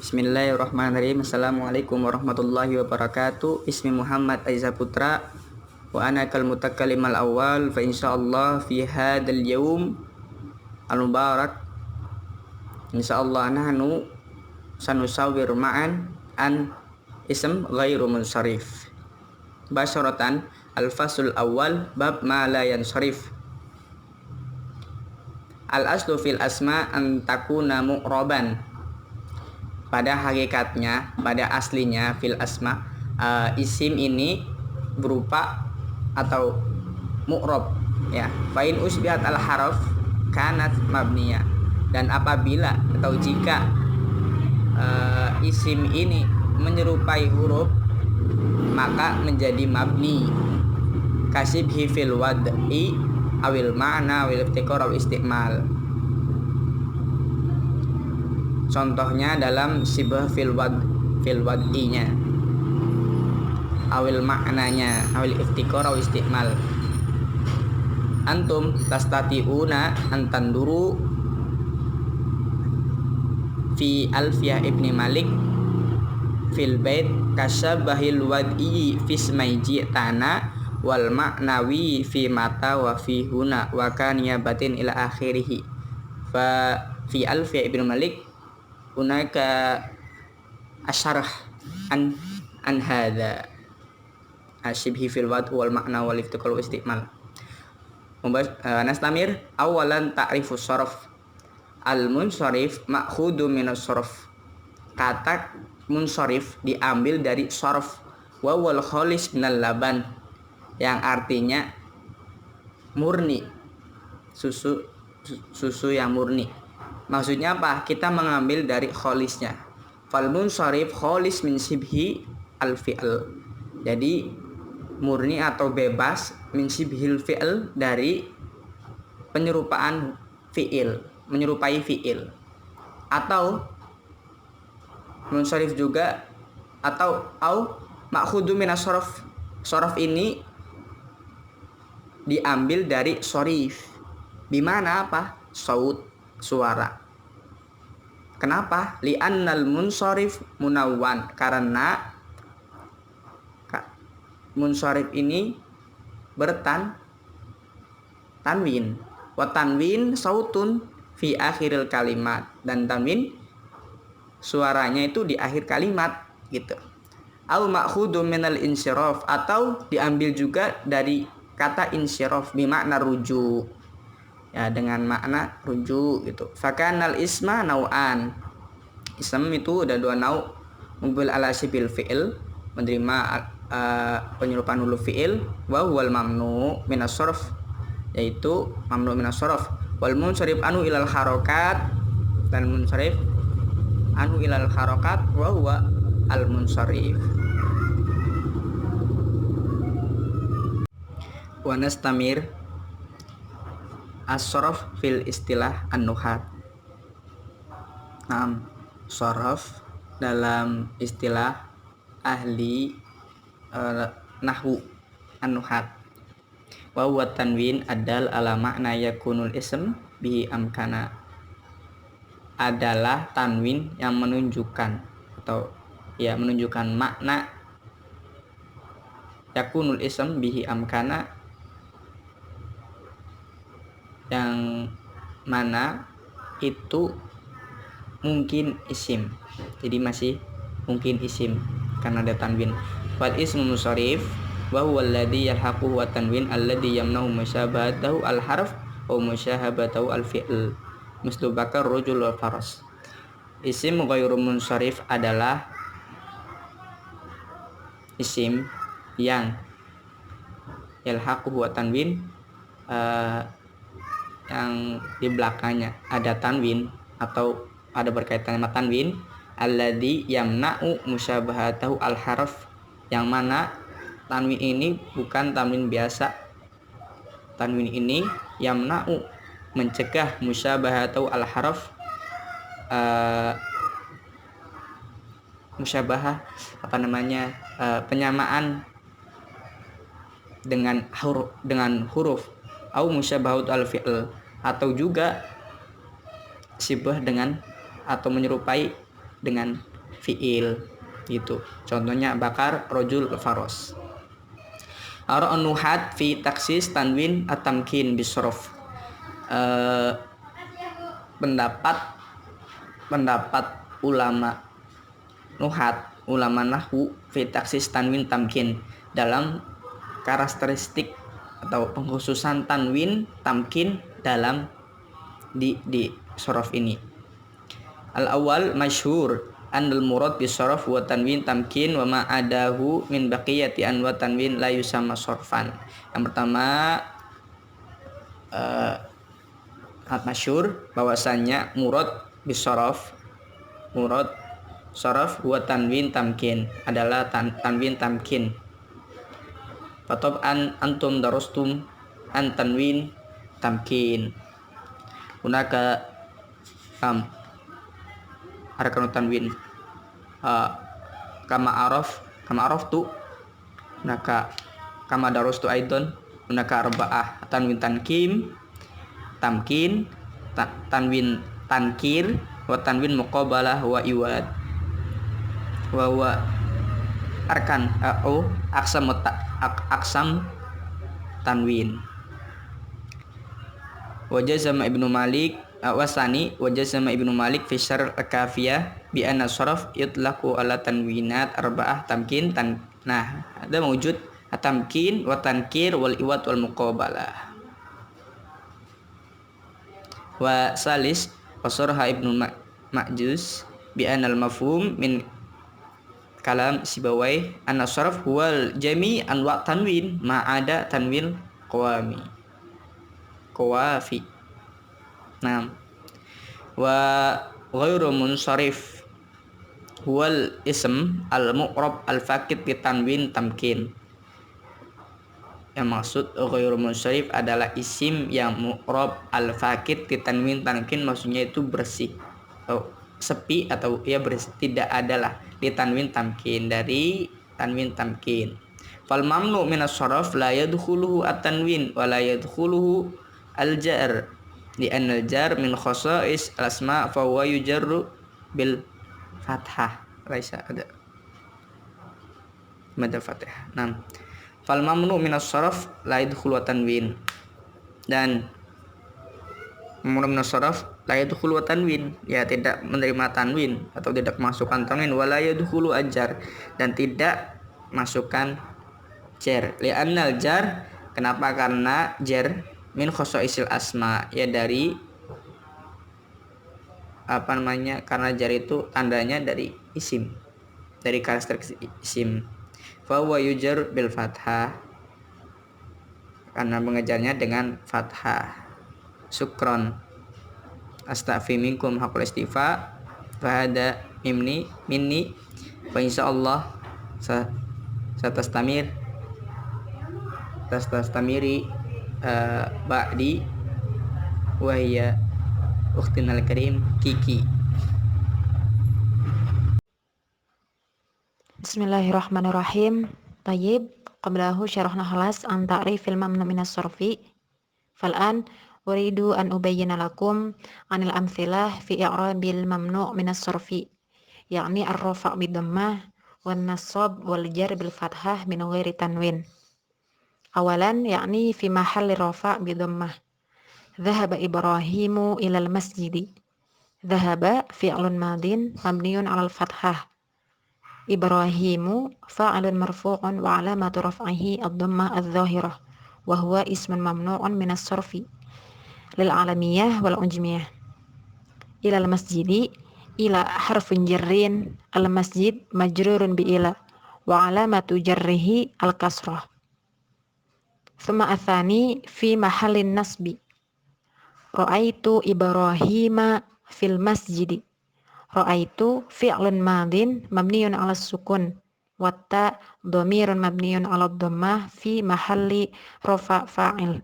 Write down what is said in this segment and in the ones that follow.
Bismillahirrahmanirrahim. Assalamualaikum warahmatullahi wabarakatuh. Ismi Muhammad Aiza Putra wa ana kal mutakallimal awal fa insyaallah fi hadzal yaum al mubarak insyaallah nahnu sanusawwir ma'an an ism ghairu munsharif. Basyaratan al-fasl awal bab ma la yansharif. Al-aslu fil asma an takuna mu'raban. Pada hakikatnya, pada aslinya fil asma, isim ini berupa atau mu'rab ya. Fa in usbihat al haraf kanat mabniyah. Dan apabila atau jika isim ini menyerupai huruf maka menjadi mabni. Kasibhi fil wad'i awil ma'na awil iftikar awil istiqmal. Contohnya dalam sibah fil wad'inya, awil maknanya, awil iftikar awil istiqmal. Antum tastati'una antanduru fi Alfiyah ibni Malik fil bait kasyabahil wad'i fismai ji'tana wal ma'nawi fi mata wa fi huna wa kaniyabatin ila akhirih. Fa fi Alfiyah ibni Malik hunaka asyarah an hadza asyibhi fil wad wal ma'na wal iftikal wal istiqmal. Nastamir awalan ta'rifus sharaf. Al munsharif ma'khudun minas sharaf. Kata munsharif diambil dari sharaf wa wal khalis minal laban, yang artinya murni, susu yang murni. Maksudnya apa? Kita mengambil dari kholisnya. Fal munsharif kholis min sibhi al fi'l. Jadi murni atau bebas min sibhil fi'l, dari penyerupaan fi'il, menyerupai fi'il. Atau munsharif juga atau ma'khudun minas sharaf. Sharaf ini diambil dari sharif. Bimana apa? Saut, suara. Kenapa? Li'annal munsharif munawwan, karena munsharif ini tanwin. Wa tanwin sautun fi akhiril kalimat, dan tanwin suaranya itu di akhir kalimat gitu. Au ma'khudun minal insyiraf, atau diambil juga dari kata insyiraf bimakna rujuk, ya, dengan makna rujuk gitu. Fakanal isma nau'an. Ism itu ada dua nau. Mubil ala sibil fi'il, menerima penyerupaan huruf fi'il. Wa huwal mamnu minas sharaf, yaitu mamnu minas sharaf. Wal munsharif anu ilal harokat, dan munsharif anu ilal harokat wa huwa al munsharif. Wa nastamir as-sharaf fil istilah an-nuhat. Sharaf dalam istilah ahli nahwu an-nuhat. Wa huwa tanwin adal ala makna yakunul ism bihi amkana. Adalah tanwin yang menunjukkan atau ya menunjukkan makna yakunul ism bihi amkana, yang mana itu mungkin isim. Jadi masih mungkin isim karena ada tanwin. Wal ismu munsharif wa huwa alladhi yalhaqu wa tanwin alladhi yamna'u musyabahatahu al harf wa musyahabatahu al fi'l. Mislu bakar rajul wal faras. Isim ghairu munsharif adalah isim yang yalhaqu wa tanwin, yang di belakangnya ada tanwin atau ada berkaitan dengan tanwin, alladzi yamna'u musyabahatahu al harf, yang mana tanwin ini bukan tanwin biasa. Tanwin ini yamna'u, mencegah musyabahatahu al harf, musyabahah penyamaan dengan huruf au musyabahatu al fi'l, atau juga sibah dengan atau menyerupai dengan fiil gitu. Contohnya bakar rojul faros. Ara nuhat fi taksis tanwin atamkin bisrof. Pendapat ulama nuhat, ulama nahwu fi taksis tanwin tamkin dalam karakteristik atau pengkhususan tanwin tamkin dalam di sorof ini. Al awal masyhur anil murad bi sorof wa tanwin tamkin wa ma adahu min baqiyati an wa tanwin la yusamma sorfan. Yang pertama masyhur bahwasanya murad bi sorof wa tanwin tamkin adalah tanwin tamkin. Fatob antum darustum an tanwin tamkin. Hunaka arkanu tanwin kama araf tu hunaka kama darustu aidon hunaka arba'ah tanwin tamkin tanwin tankir wa tanwin muqabalah wa iwad wa arkan aksam tanwin. Wajazama Ibnu Malik wasani wajazama Ibnu Malik fi syarh al-kafiyah bi anna sarf yutlaqu ala tanwinat arba'ah tamkin nah ada mewujud tamkin wa tankir wal iwad wal muqabalah. Wa salis wasarha Ibnu Ma'juz bi anna al-mafhum min kalam Sibawai anna sarf huwal jami' anwa tanwin ma ada tanwin qawafi. Nah, wa ghairu munsharif huwal ism al-mu'rab al-faqid bi tanwin tamkin. Yang maksud ghairu munsharif adalah isim yang mu'rab al-faqid bi tanwin tamkin, maksudnya itu bersih atau sepi atau ya bersih, tidak adalah di tanwin tamkin, dari tanwin tamkin. Fal mamnu min as-sarf la yadkhuluhu at-tanwin wa la yadkhuluhu al-jar li anna al-jar min khasa'is al-asma fa huwa yujarru bil fathah laisa ada mad fathah. Nah, fal mamnu min as-sarf la yadkhulu at-tanwin, dan mamnu min as-sarf la yadkhulu tanwin, ya tidak menerima tanwin atau tidak masukkan tanwin, wala yadkhulu al-jar, dan tidak masukkan jar. Li annal jar, kenapa? Karena jar min khosaisil asma, ya dari karena jar itu tandanya dari isim, dari karakteristik isim. Fa huwa yujar bil fathah, karena mengejarnya dengan fathah. Sukron astaghfi minkum hakul istifa fa hada minni wa insyaallah tastamiri ba'di wa hiya ukhtinal karim Kiki. Bismillahirrahmanirrahim. Tayyib, qablahu syarahna khalas an ta'rifil mamnu minas sarfi. Fal'an uridu an ubayyana lakum anil amthilah fi i'rabil mamnu minas sarfi, yakni ar-rafa' bid-dhammah wan nasab wal jar bil fathah min ghairi tanwin. Awalan, yakni fi mahalli rafa' bid-dhammah. Dhahaba Ibrahimu ilal masjidi. Dhahaba fi'lun madin mabniun 'alal fathah. Ibrahimu fa'ilun marfu'un wa 'alamatu raf'ihi ad-dhammah adh-dhahirah wa huwa ismun mamnu'un minas sarfi lil 'alamiyah wal ujmiyah. Ilal masjidi, ila harfun jarrin, al masjid majrurun bi ila wa 'alamatu jarrihi al kasrah. Thumma athani fi mahallin nasbi. Ra'aitu Ibrahima fil masjidi. Ra'aitu fi'lun madin mabniun 'ala sukun wa ta dhamirun mabniun 'ala dhammah fi mahalli rafa' fa'il.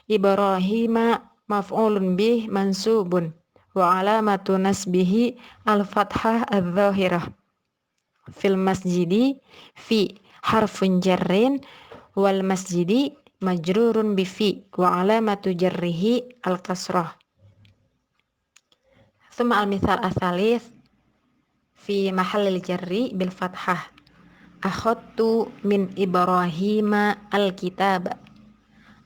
Ibrahima maf'ulun bih mansubun wa 'alamatu nasbihi al-fathah adz-dzahirah. Fil masjidi fi harfun jarrin wal masjidi majrurun bi fi wa 'alamatu jarrihi al-kasrah. Thumma al-mithal ats-tsalits fi mahallil jarri bil fathah. Akhadtu min Ibrahima al-kitab.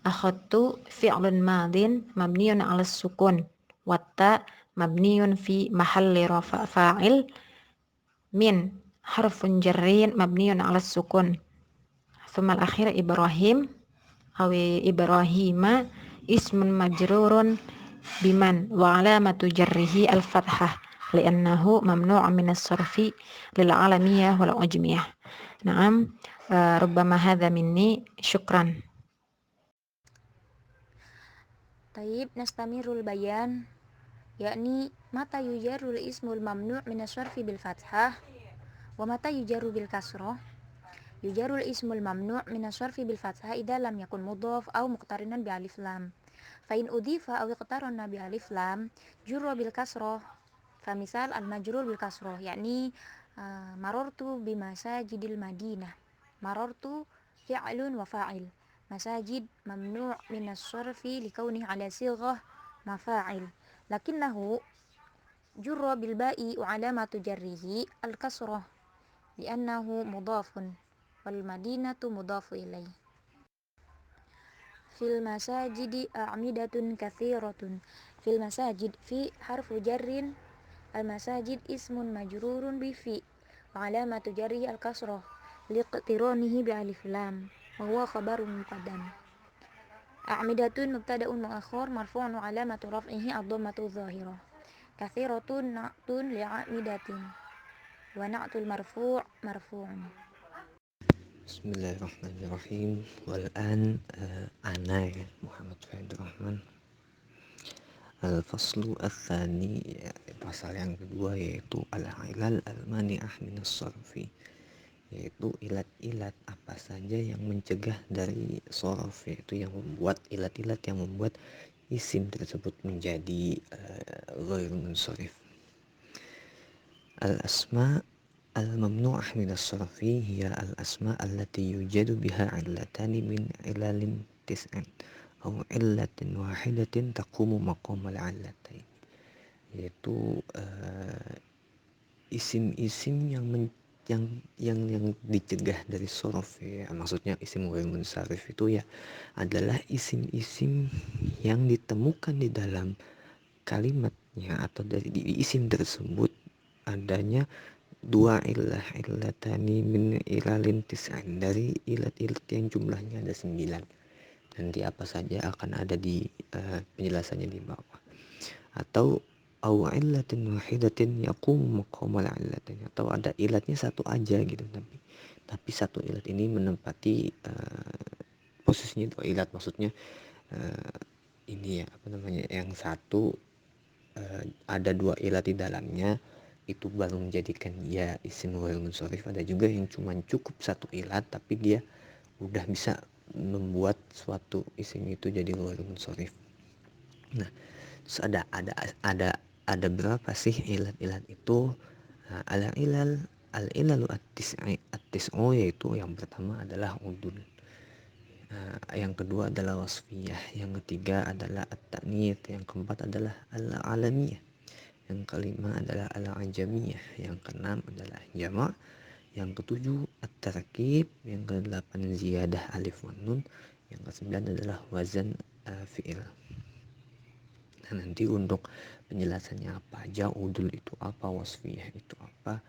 Akhadtu fi'lun madin mabniun 'ala sukun. Watta mabniun fi mahalli rafa' fa'il min harfun jarrin mabniun 'ala sukun. Tsumma al-akhir Ibrahim awi Ibrahima ismun majrurun biman wa alamatu jarrihi al-fathah li'annahu mamnu'un minas sarfi lil alamiyah wal ujmiyah. Naam, rubbama hadha minni, syukran. Taib nastamirul bayan, yakni mata yujarul ismul mamnu' minas sarfi bil fathah wa mata yujaru bil kasroh. Yujarul ismul mamnu' minas sarfi bil fathah idza lam yakun mudhaf aw muqtarinan bi alif lam. Fa in udhifa aw iqtarana bi alif lam jurra bil kasroh. Fa misal al majrur bil kasroh yakni marartu bi masajidil Madinah. Marartu fi'lun wa fa'il. Masajid mamnu' minas sarfi likaunihi ala sighah mafa'il. Lakinnahu jurra bil ba'i wa alamatu jarrihi al kasroh li'annahu mudhafun wal madinatu mudhafu ilaih. Fil masajidi a'midatun katsiratun. Fil masajid fi harfu jarrin, al masajid ismun majrurun bi fi wa alamatu jarrihi al kasrah liqtiranihi bi alif lam wa huwa khabarun muqaddam. A'midatun mubtada'un mu'akhkhar marfu'un wa alamatu raf'ihi ad-dhammatu adh-dhahirah. Katsiratun na'tun li'amidatin wa na'tul marfu' marfu'un. Bismillahirrahmanirrahim. Wal'an ana Muhammad Fahid Rahman. Al-faslu al-thani, pasal yang kedua, yaitu al-ilal al-mani'ah minas sarfi, yaitu ilat-ilat apa saja yang mencegah dari sorof, yaitu yang membuat ilat-ilat yang membuat isim tersebut menjadi ghairu munsharif. Al-asma al-mamnu'ah minas sarfi hiya al-asma allati yujadu biha illatani min ilalin tis'an aw illatin wahidatin taqumu maqamal illatain, yaitu isim-isim yang dicegah dari sorof, ya. Maksudnya isim ghairu munsharif itu ya adalah isim-isim yang ditemukan di dalam kalimatnya atau dari isim tersebut adanya dua illatani min ilalin tis'an, dari ilat-ilat yang jumlahnya ada 9. Nanti apa saja akan ada di penjelasannya di bawah. Atau aw illatin wahidatin yaqumu maqamal illatin, atau ada ilatnya satu aja gitu, tapi satu ilat ini menempati posisinya dua ilat. Maksudnya ini ya yang satu ada dua ilat di dalamnya, itu baru menjadikan dia isim ghairu munsharif. Ada juga yang cuma cukup satu ilat tapi dia udah bisa membuat suatu isim itu jadi ghairu munsharif. Nah, terus ada berapa sih ilat-ilat itu? Al-ilalu at-tis'u, yaitu yang pertama adalah udul, yang kedua adalah wasfiyah, yang ketiga adalah at-ta'nits, yang keempat adalah al-alamiyah, yang kelima adalah al-ajamiyah, yang keenam adalah jama', yang ketujuh at-tarkib, yang kedelapan ziyadah alif wan nun, yang kesembilan adalah wazan fi'il. Nah, nanti untuk penjelasannya apa aja, udul itu apa, wasfiyah itu apa,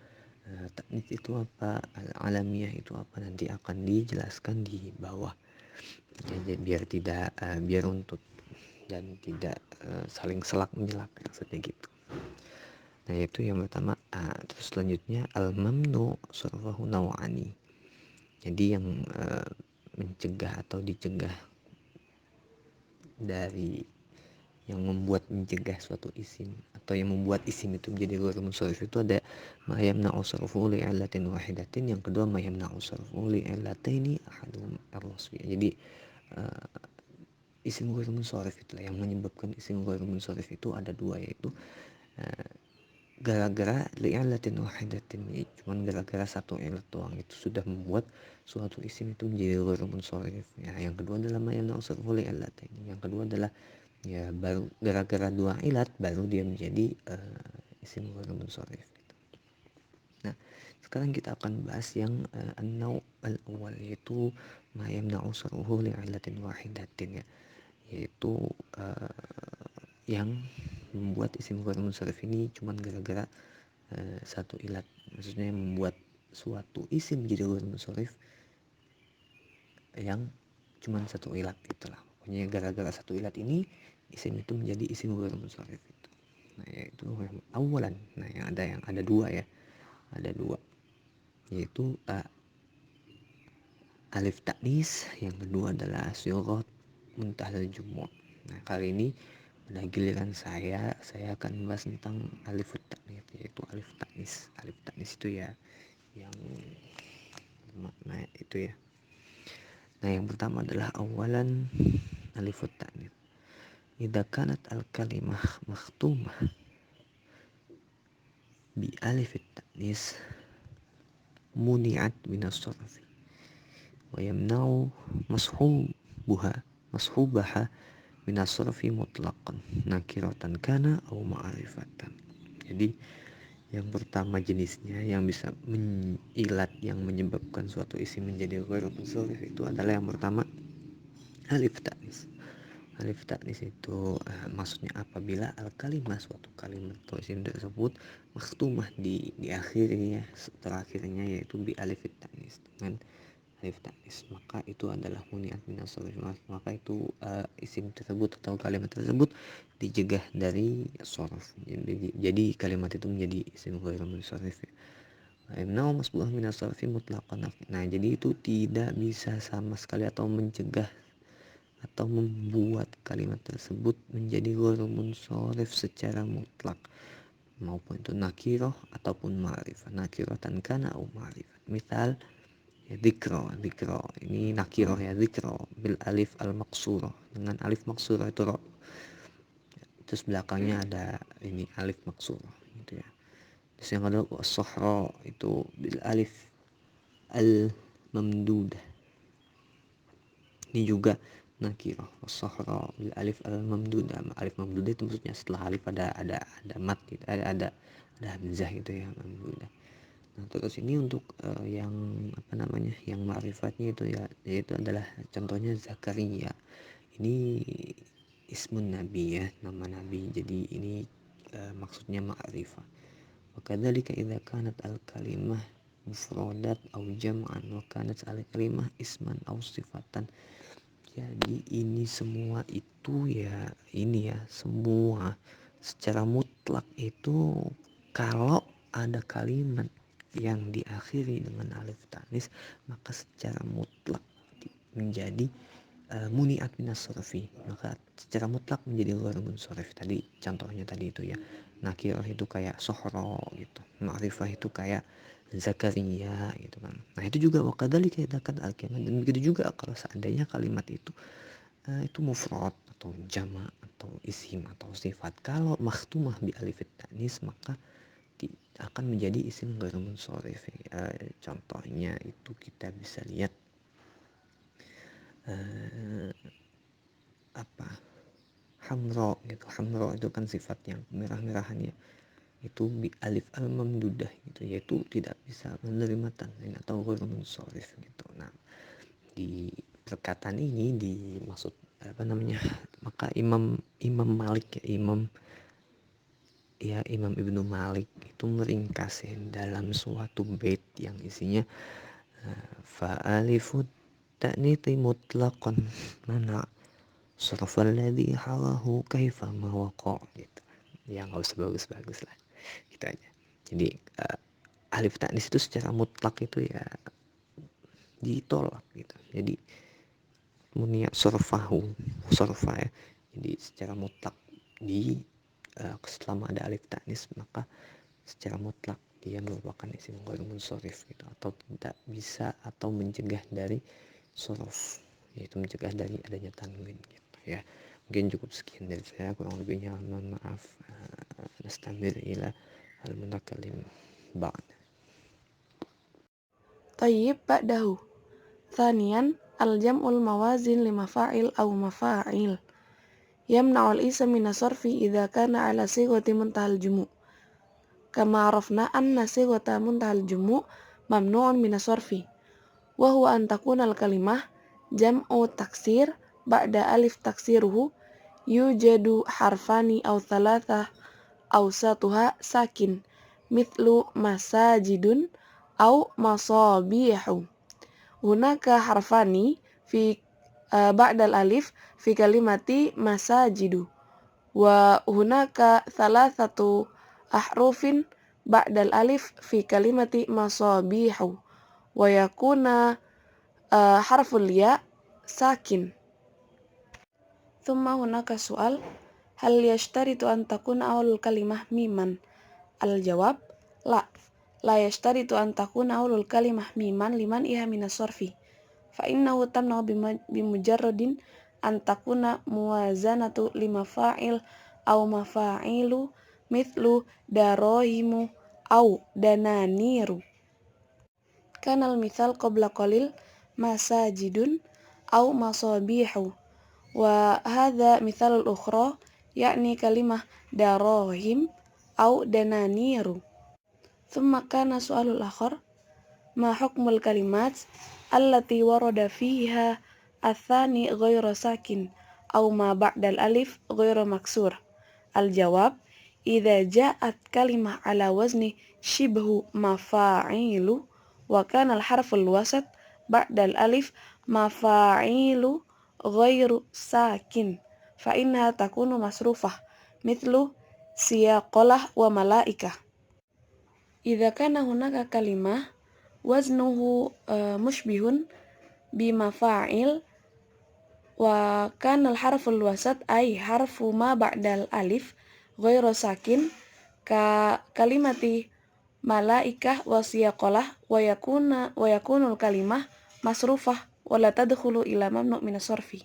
ta'nits itu apa, al-alamiyah itu apa, nanti akan dijelaskan di bawah. Jadi biar untuk dan tidak saling selak menjelak, maksudnya gitu. Nah, itu yang pertama. Terus selanjutnya al-mamnu sarfahu naw'ani. Jadi yang mencegah atau dicegah dari yang membuat mencegah suatu isim atau yang membuat isim itu menjadi ghairu munsharif itu ada ma yamna'u sarfuhu li illatin wahidatin, yang kedua ma yamna'u sarfuhu li illataini ahaduhum ar-wasfiyah. Jadi isim ghairu munsharif itulah yang menyebabkan isim ghairu munsharif itu ada dua, yaitu gara-gara li'alatin wahidatin, cuman gara-gara satu ilat doang itu sudah membuat suatu isim itu menjadi ghairu munsharif. Ya, yang kedua adalah ma yamna'u sarfuhu li illatain. Yang kedua adalah ya baru gara-gara dua ilat baru dia menjadi isim ghairu munsharif gitu. sekarang kita akan bahas yang an-naw' al-awwal, yaitu ma yamna'u sarfuhu li'illatin wahidatin, ya, yaitu yang membuat isim ghair munsharif ini cuman gara-gara satu ilat. Maksudnya membuat suatu isim jadi ghair munsharif yang cuman satu ilat, itulah pokoknya gara-gara satu ilat ini isim itu menjadi isim ghair munsharif itu. Nah, yaitu yang awalan. Nah, yang ada dua, ya, ada dua, yaitu alif ta'nis, yang kedua adalah sighat muntahal jumu'. Nah, kali ini pada giliran saya akan membahas tentang alif ta'nis, yaitu alif ta'nis. Alif ta'nis itu ya yang makna itu, ya. Nah, yang pertama adalah awalan alif ta'nis. Idza kanat al-kalimah makhtumah bi alif ta'nis muni'at min as-sarf wa yamna'u mashubaha min as-sarfi mutlaqan nakiratan kana aw ma'rifatan. Jadi yang pertama jenisnya yang bisa ilat yang menyebabkan suatu isim menjadi ghair munsharif itu adalah yang pertama alif ta'nis. Alif ta'nis itu maksudnya apabila al-kalimah, suatu kalimat atau isim tersebut makhtumah diakhiri, ya, terakhirnya yaitu bi alif ta'nis, dengan alif ta'nis, maka itu adalah muni'at minas sarf, maka itu isim tersebut atau kalimat tersebut dicegah dari sarf. Jadi kalimat itu menjadi isim ghair munsharif, ya. Imna'u masbuh minas sarfi mutlaqan. Nah, jadi itu tidak bisa sama sekali atau mencegah atau membuat kalimat tersebut menjadi ghair munsharif secara mutlak, maupun itu nakirah ataupun ma'rifah, nakiratan kana au ma'rifah. Misal ya, dzikra ini nakirah, ya, dzikra bil alif al maqsurah, dengan alif maqsurah itu ra, terus belakangnya ada ini alif maqsurah gitu, ya. Terus yang kedua as-sahra itu bil alif al mamdudah, ini juga nakirah. As-sahra bil alif al mamdudah, alif mamdudah itu maksudnya setelah alif ada mat gitu, ada hamzah gitu, ya, mamdudah. Nah, terus ini untuk yang yang ma'rifatnya itu, ya, yaitu adalah contohnya Zakaria. Ini ismun nabi, ya, nama nabi. Jadi ini maksudnya ma'rifah. Wa kadzalika idza kanat al-kalimah mufradat aw jam'an wa kanat al-kalimah isman aw sifatan. Jadi ini semua itu, ya, ini, ya, semua secara mutlak itu kalau ada kalimat yang diakhiri dengan alif ta'nis maka secara mutlak menjadi muni'at minas sarfi, maka secara mutlak menjadi ghair munsharif. Tadi contohnya tadi itu, ya, nakirah itu kayak sohro gitu, ma'rifah itu kayak Zakaria gitu kan. Nah, itu juga wakadzalika idzakan al-kalimat, dan begitu juga kalau seandainya kalimat itu mufrad atau jama' atau isim atau sifat, kalau makhtumah bi alif ta'nis maka akan menjadi isim ghair munsharif. Contohnya itu kita bisa lihat hamra gitu. Hamra itu kan sifat yang merah-merahannya itu bi alif al mamdudah gitu, yaitu tidak bisa menerima tanwin atau ghair munsharif gitu. Nah, di perkataan ini dimaksud maka Imam Malik, ya, Imam Ibnu Malik itu meringkas, ya, dalam suatu bait yang isinya fa alifut ta'niti mutlaqan mana sarfal ladzi halahu kaifa ma waqa gitu. Ya, enggak usah bagus-bagus lah. Gitu aja. Jadi alif ta'nis itu secara mutlak itu, ya, ditolak gitu. Jadi munia sarfa, ya. Jadi secara mutlak selama ada alif ta'nis maka secara mutlak dia merupakan isim ghair munsharif gitu, atau tidak bisa atau mencegah dari sarf, yaitu mencegah dari adanya tanwin gitu, ya. Mungkin cukup sekian dari saya, kurang lebihnya mohon maaf. Nastamir ila al-mutakallim ba'd. Tayyib ba'dahu. Thaniyan al-jam'ul mawazin lima fa'il aw mafa'il. Yamna'ul ism min as-sarfi idza kana ala sighati muntahal jumu'. Kama arafna anna sighata muntahal jumu' mamnu'un minas sarfi wa huwa an takuna al-kalimah jam'u taksir ba'da alif taksiruhu yujadu harfani aw thalathah awsatuha sakin mithlu masajidun aw masabihu. Hunaka harfani fi ba'dal alif fi kalimati masajidu wa hunaka thalathatu ahrufin ba'dal alif fi kalimati masabihu wa yakuna harful ya sakin. Thumma hunaka su'al hal yashtaritu an takuna awalul kalimah miman? Al-jawab la yashtaritu an takuna awalul kalimah miman liman iha minas sarfi fa innahu tamna'u bimujarradin an takuna muwazanatu limafa'il aw mafa'ilu mithlu darohimu aw dananiru. Kanal mithal qabla qalil masajidun aw masabihu wa hadha mithal al-ukhra yakni kalimah darohim aw dananiru. Thumma kana su'alul akhar ma hukmul kalimat allati warada fiha athani ghayra sakin aw ma ba'dal alif ghayra maksur. Al-jawab idza ja'at kalimah ala wazni shibhu mafa'ilu wa kana al-harful wasat ba'dal alif mafa'ilu ghayru sakin fa innaha takunu masrufah mithlu siyaqalah wa malaikah. Idza kana hunaka kalimah waznuhu mushbihun bimafa'il wa kana al-harful wasat ay harfu ma ba'dal alif ghayra sakin ka kalimati malaikah wa siyaqalah wa yakunul kalimah masrufah wa la tadkhulu ila mamnu' minas sarfi.